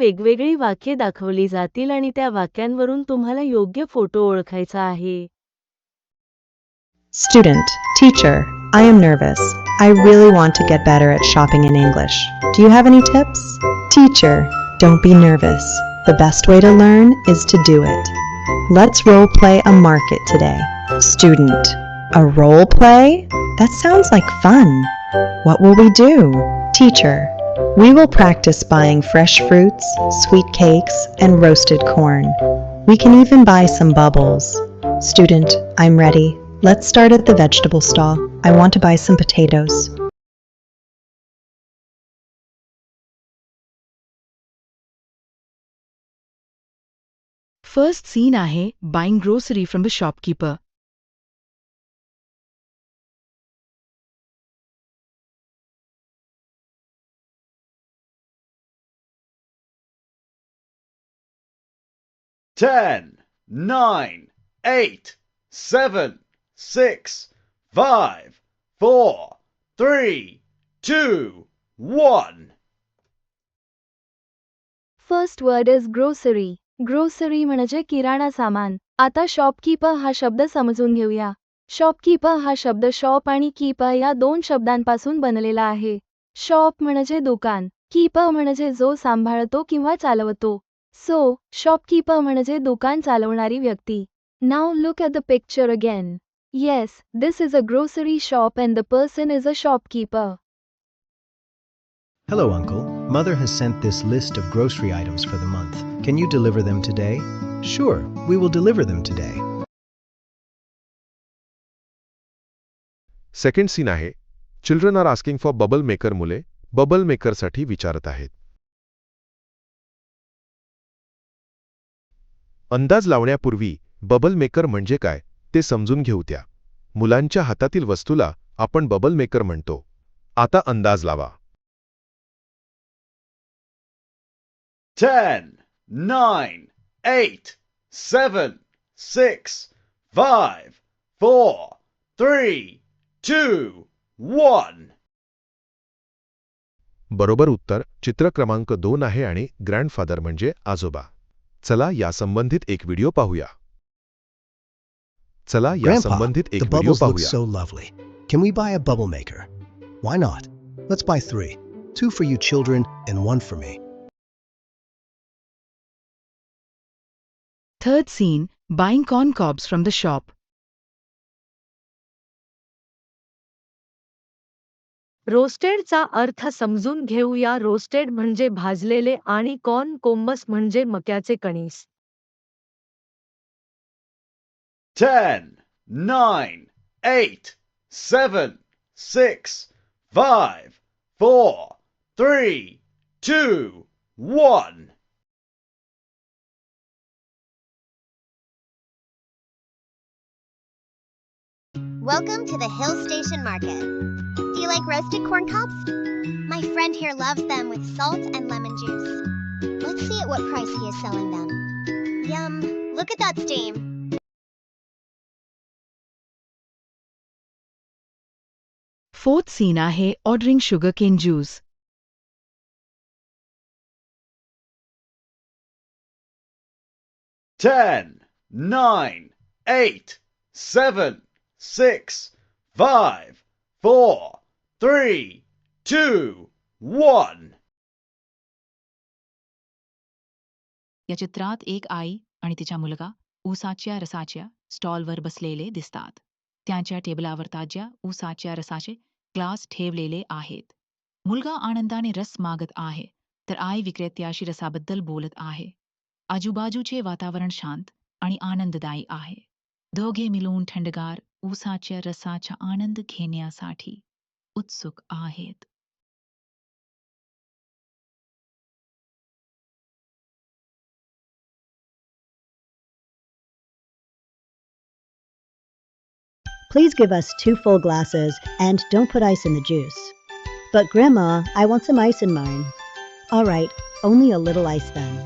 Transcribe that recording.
वेगवेगळी वाक्ये दाखवली जातील आणि त्या वाक्यांवरून तुम्हाला योग्य फोटो ओळखायचा आहे. Student, teacher, I am nervous. I really want to get better at shopping in English. Do you have any tips? Teacher, don't be nervous. The best way to learn is to do it. Let's role play a market today. Student, a role play? That sounds like fun. What will we do? Teacher, we will practice buying fresh fruits, sweet cakes, and roasted corn. We can even buy some bubbles. Student, I'm ready. Let's start at the vegetable stall. I want to buy some potatoes. First scene आहे buying grocery from the shopkeeper. Ten, 9, 8, 7, 6, 5, 4, 3, 2, 1. First word is grocery. Grocery म्हणजे किराणा सामान. आता shopkeeper हा शब्द समजून घेऊया. Shopkeeper हा शब्द शॉप आणि कीपर या दोन शब्दांपासून बनलेला आहे. शॉप म्हणजे दुकान, कीपर म्हणजे जो सांभाळतो किंवा चालवतो. सो शॉपकीपर म्हणजे दुकान चालवणारी व्यक्ती. Now look at the picture again. Yes, this is a grocery shop and the person is a shopkeeper. Hello, Uncle. Mother has sent this list of grocery items for the month. Can you deliver them today? Sure, we will deliver them today. Second scene आहे children are asking for bubble maker. मुले bubble मेकरसाठी विचारत आहेत. अंदाज लावण्यापूर्वी bubble maker म्हणजे काय ते समजून घेऊ द्या. मुलांच्या हातातील वस्तूला आपण बबल मेकर म्हणतो. आता अंदाज लावा. 10, 9, 8, 7, 6, 5, 4, 3, 2, 1. बरोबर उत्तर चित्र क्रमांक 2 आहे आणि ग्रँडफादर म्हणजे आजोबा. चला या संबंधित एक व्हिडिओ पाहूया. Grandpa, the bubbles look so lovely. Can we buy a bubble maker? Why not? Let's buy 3. 2 for you children and 1 for me. Third scene buying corn cobs from the shop. रोस्टेडचा अर्थ समजून घेऊया. Roasted म्हणजे भाजलेले आणि corn कोम्बस म्हणजे मक्याचे कणीस. 10, 9, 8, 7, 6, 5, 4, 3, 2, 1. Welcome to the Hill Station Market. Do you like roasted corn cobs? My friend here loves them with salt and lemon juice. Let's see at what price he is selling them. Yum, look at that steam. Fourth scene आहे ordering sugarcane juice. 10, 9, 8, 7, 6, 5, 4, 3, 2, 1. या चित्रात एक आई आणि तिचा मुलगा ऊसाच्या रसाच्या स्टॉलवर बसलेले दिसतात. त्यांच्या टेबलावर ताज्या ऊसाच्या रसाचे ग्लास ठेवलेले आहेत. मुलगा आनंदाने रस मागत आहे तर आई विक्रेत्याशी रसाबद्दल बोलत आहे. आजूबाजूचे वातावरण शांत आणि आनंददायी आहे. दोघे मिळून थंडगार ऊसाच्या रसाचा आनंद घेण्यासाठी उत्सुक आहेत. Please give us 2 full glasses and don't put ice in the juice. But Grandma, I want some ice in mine. All right, only a little ice then.